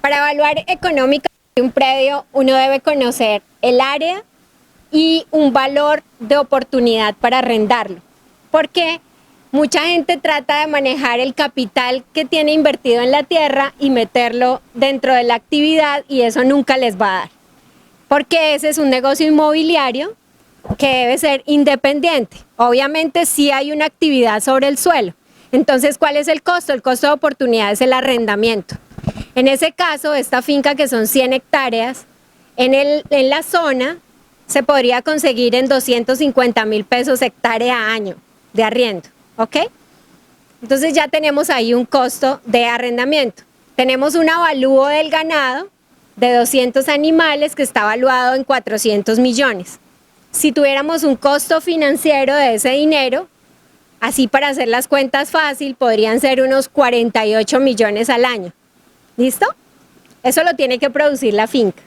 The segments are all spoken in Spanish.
Para evaluar económicamente un predio, uno debe conocer el área y un valor de oportunidad para arrendarlo. Porque mucha gente trata de manejar el capital que tiene invertido en la tierra y meterlo dentro de la actividad, y eso nunca les va a dar. Porque ese es un negocio inmobiliario que debe ser independiente. Obviamente sí hay una actividad sobre el suelo. Entonces, ¿cuál es el costo? El costo de oportunidad es el arrendamiento. En ese caso, esta finca, que son 100 hectáreas, en la zona se podría conseguir en 250.000 pesos hectárea año de arriendo, ¿ok? Entonces ya tenemos ahí un costo de arrendamiento. Tenemos un avalúo del ganado de 200 animales que está evaluado en 400 millones. Si tuviéramos un costo financiero de ese dinero, así para hacer las cuentas fácil, podrían ser unos 48 millones al año. ¿Listo? Eso lo tiene que producir la finca.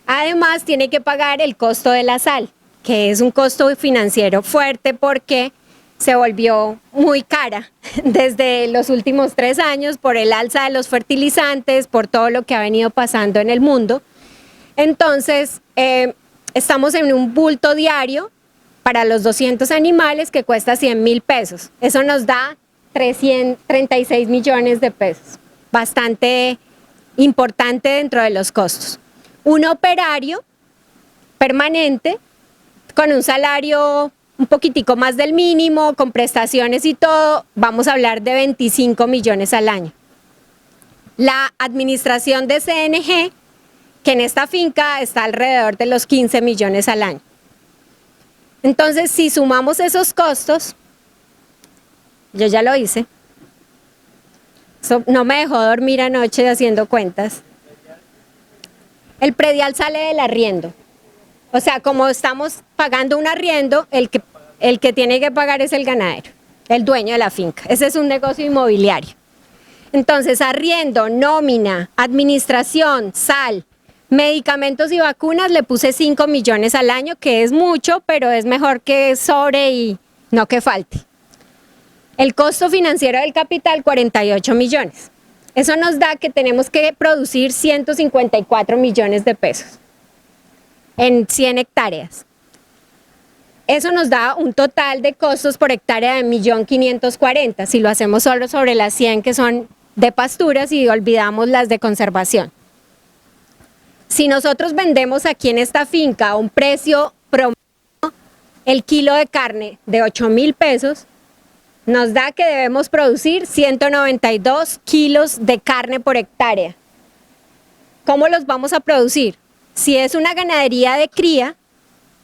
Además, tiene que pagar el costo de la sal, que es un costo financiero fuerte porque se volvió muy cara desde los últimos 3 años por el alza de los fertilizantes, por todo lo que ha venido pasando en el mundo. Entonces, estamos en un bulto diario para los 200 animales que cuesta 100.000 pesos. Eso nos da 36 millones de pesos. Bastante importante dentro de los costos. Un operario permanente con un salario un poquitico más del mínimo, con prestaciones y todo, vamos a hablar de 25 millones al año. La administración de CNG, que en esta finca está alrededor de los 15 millones al año. Entonces, si sumamos esos costos, yo ya lo hice. Eso no me dejó dormir anoche haciendo cuentas. El predial sale del arriendo. O sea, como estamos pagando un arriendo, el que tiene que pagar es el ganadero, el dueño de la finca. Ese es un negocio inmobiliario. Entonces, arriendo, nómina, administración, sal, medicamentos y vacunas, le puse 5 millones al año, que es mucho, pero es mejor que sobre y no que falte. El costo financiero del capital, 48 millones. Eso nos da que tenemos que producir 154 millones de pesos en 100 hectáreas. Eso nos da un total de costos por hectárea de 1.540.000, si lo hacemos solo sobre las 100 que son de pasturas y olvidamos las de conservación. Si nosotros vendemos aquí en esta finca a un precio promedio, el kilo de carne de 8.000 pesos, nos da que debemos producir 192 kilos de carne por hectárea. ¿Cómo los vamos a producir? Si es una ganadería de cría,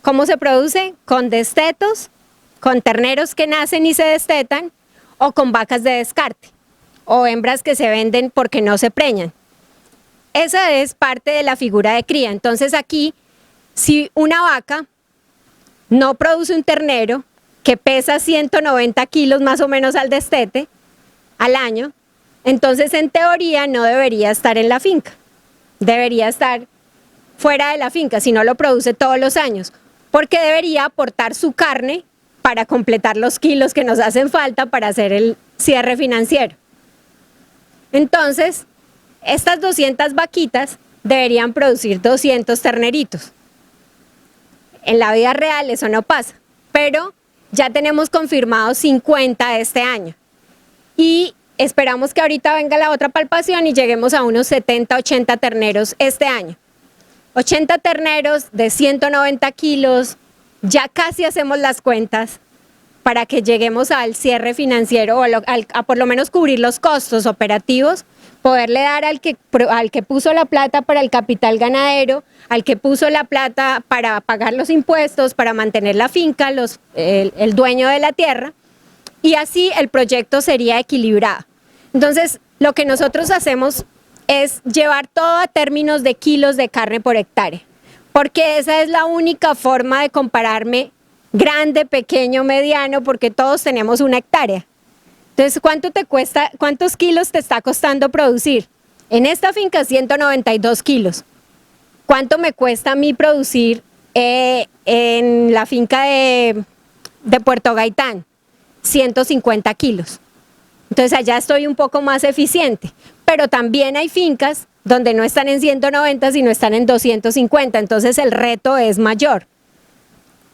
¿cómo se produce? Con destetos, con terneros que nacen y se destetan, o con vacas de descarte, o hembras que se venden porque no se preñan. Esa es parte de la figura de cría. Entonces aquí, si una vaca no produce un ternero que pesa 190 kilos más o menos al destete al año, entonces en teoría no debería estar en la finca, debería estar fuera de la finca si no lo produce todos los años, porque debería aportar su carne para completar los kilos que nos hacen falta para hacer el cierre financiero. Entonces, estas 200 vaquitas deberían producir 200 terneritos. En la vida real eso no pasa, pero ya tenemos confirmados 50 este año y esperamos que ahorita venga la otra palpación y lleguemos a unos 70, 80 terneros este año. 80 terneros de 190 kilos, ya casi hacemos las cuentas para que lleguemos al cierre financiero o a por lo menos cubrir los costos operativos, poderle dar al que puso la plata para el capital ganadero, al que puso la plata para pagar los impuestos, para mantener la finca, el dueño de la tierra, y así el proyecto sería equilibrado. Entonces, lo que nosotros hacemos es llevar todo a términos de kilos de carne por hectárea, porque esa es la única forma de compararme grande, pequeño, mediano, porque todos tenemos una hectárea. Entonces, ¿cuánto te cuesta, cuántos kilos te está costando producir? En esta finca 192 kilos. ¿Cuánto me cuesta a mí producir en la finca de Puerto Gaitán? 150 kilos. Entonces allá estoy un poco más eficiente, pero también hay fincas donde no están en 190, sino están en 250, entonces el reto es mayor.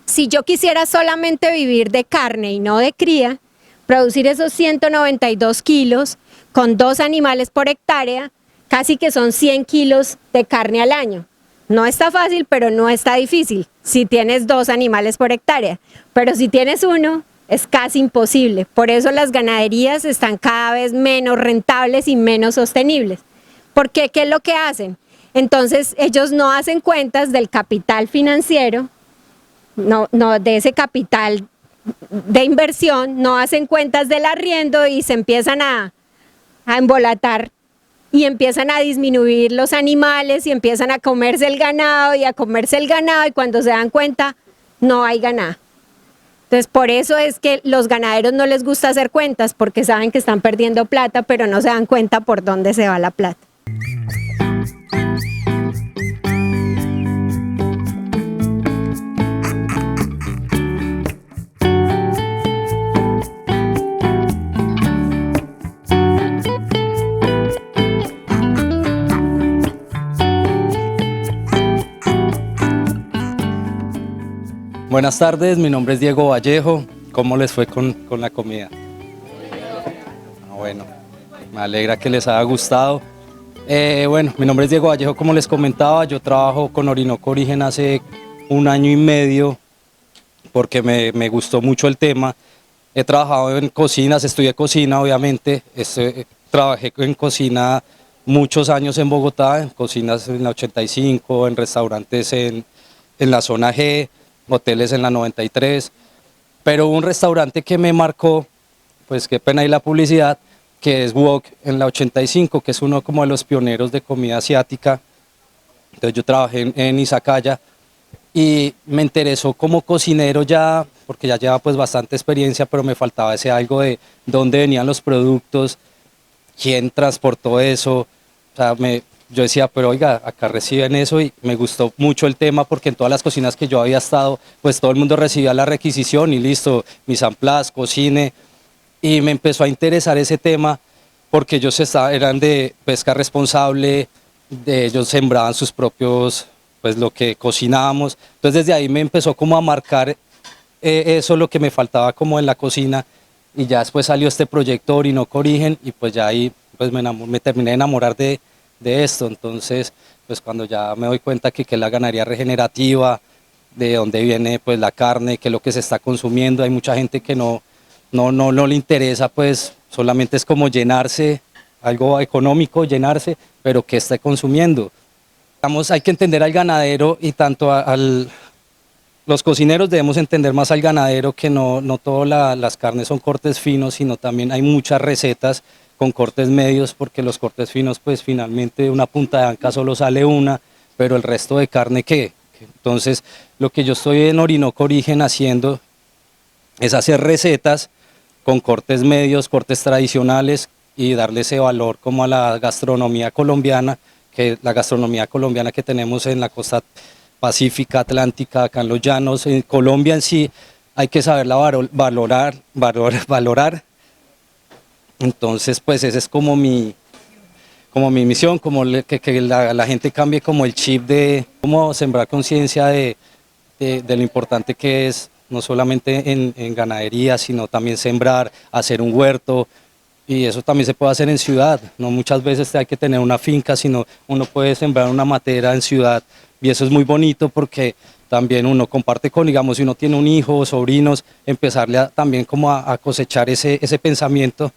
Si yo quisiera solamente vivir de carne y no de cría, producir esos 192 kilos con 2 animales por hectárea, casi que son 100 kilos de carne al año. No está fácil, pero no está difícil si tienes 2 animales por hectárea, pero si tienes uno, es casi imposible. Por eso las ganaderías están cada vez menos rentables y menos sostenibles. ¿Por qué? ¿Qué es lo que hacen? Entonces ellos no hacen cuentas del capital financiero, no de ese capital de inversión, no hacen cuentas del arriendo y se empiezan a embolatar y empiezan a disminuir los animales y empiezan a comerse el ganado y a comerse el ganado y cuando se dan cuenta no hay ganado. Entonces por eso es que los ganaderos no les gusta hacer cuentas porque saben que están perdiendo plata pero no se dan cuenta por dónde se va la plata. Buenas tardes, mi nombre es Diego Vallejo. ¿Cómo les fue con la comida? Bueno, me alegra que les haya gustado. Bueno, mi nombre es Diego Vallejo, como les comentaba, yo trabajo con Orinoco Origen hace 1 año y medio porque me gustó mucho el tema. He trabajado en cocinas, estudié cocina obviamente, trabajé en cocina muchos años en Bogotá, en cocinas en la 85, en restaurantes en la zona G, hoteles en la 93, pero hubo un restaurante que me marcó, pues qué pena ahí la publicidad, que es Wok en la 85, que es uno como de los pioneros de comida asiática. Entonces yo trabajé en Izakaya y me interesó como cocinero ya, porque ya llevaba pues bastante experiencia, pero me faltaba ese algo de dónde venían los productos, quién transportó eso, o sea, yo decía, pero oiga, acá reciben eso y me gustó mucho el tema porque en todas las cocinas que yo había estado, pues todo el mundo recibía la requisición y listo, mise en place, cocine, y me empezó a interesar ese tema porque ellos eran de pesca responsable, ellos sembraban sus propios, pues lo que cocinábamos, entonces desde ahí me empezó como a marcar eso lo que me faltaba como en la cocina y ya después salió este proyecto Orinoco Origen y pues ya ahí pues me terminé de enamorar de esto. Entonces pues cuando ya me doy cuenta que es la ganadería regenerativa, de dónde viene pues la carne, qué es lo que se está consumiendo, hay mucha gente que no le interesa, pues solamente es como llenarse, algo económico, llenarse, pero qué está consumiendo. Hay que entender al ganadero y tanto los cocineros debemos entender más al ganadero que no todas las carnes son cortes finos, sino también hay muchas recetas con cortes medios, porque los cortes finos pues finalmente una punta de anca solo sale una, pero el resto de carne ¿qué? Entonces lo que yo estoy en Orinoco Origen haciendo es hacer recetas con cortes medios, cortes tradicionales y darle ese valor como a la gastronomía colombiana, que la gastronomía colombiana que tenemos en la costa pacífica, atlántica, acá en los llanos, en Colombia en sí, hay que saberla valorar. Entonces, pues esa es como mi misión, como que la gente cambie como el chip de cómo sembrar conciencia de lo importante que es, no solamente en ganadería, sino también sembrar, hacer un huerto, y eso también se puede hacer en ciudad, no muchas veces hay que tener una finca, sino uno puede sembrar una matera en ciudad, y eso es muy bonito porque también uno comparte con, digamos, si uno tiene un hijo o sobrinos, empezarle también como a cosechar ese pensamiento,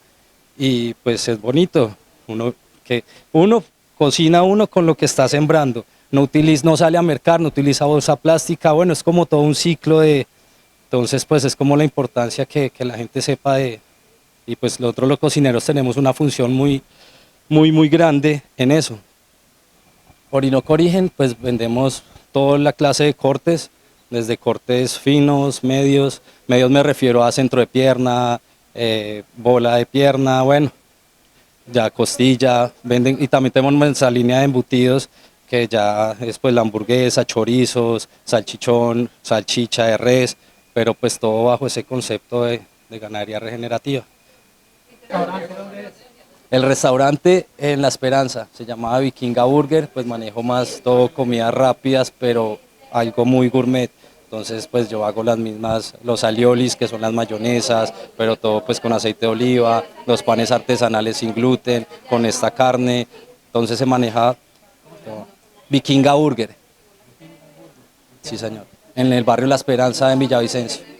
y pues es bonito, uno cocina con lo que está sembrando, no sale a mercar, no utiliza bolsa plástica, bueno, es como todo un ciclo entonces pues es como la importancia que la gente sepa y pues nosotros los cocineros tenemos una función muy grande en eso. Orinoco Origen, pues vendemos toda la clase de cortes, desde cortes finos, medios me refiero a centro de pierna, bola de pierna, bueno, ya costilla, venden, y también tenemos nuestra línea de embutidos, que ya es pues la hamburguesa, chorizos, salchichón, salchicha de res, pero pues todo bajo ese concepto de ganadería regenerativa. El restaurante en La Esperanza se llamaba Vikinga Burger, pues manejo más todo comidas rápidas, pero algo muy gourmet. Entonces pues yo hago las mismas, los aliolis que son las mayonesas, pero todo pues con aceite de oliva, los panes artesanales sin gluten, con esta carne. Entonces se maneja todo. Vikinga Burger, sí señor, en el barrio La Esperanza en Villavicencio.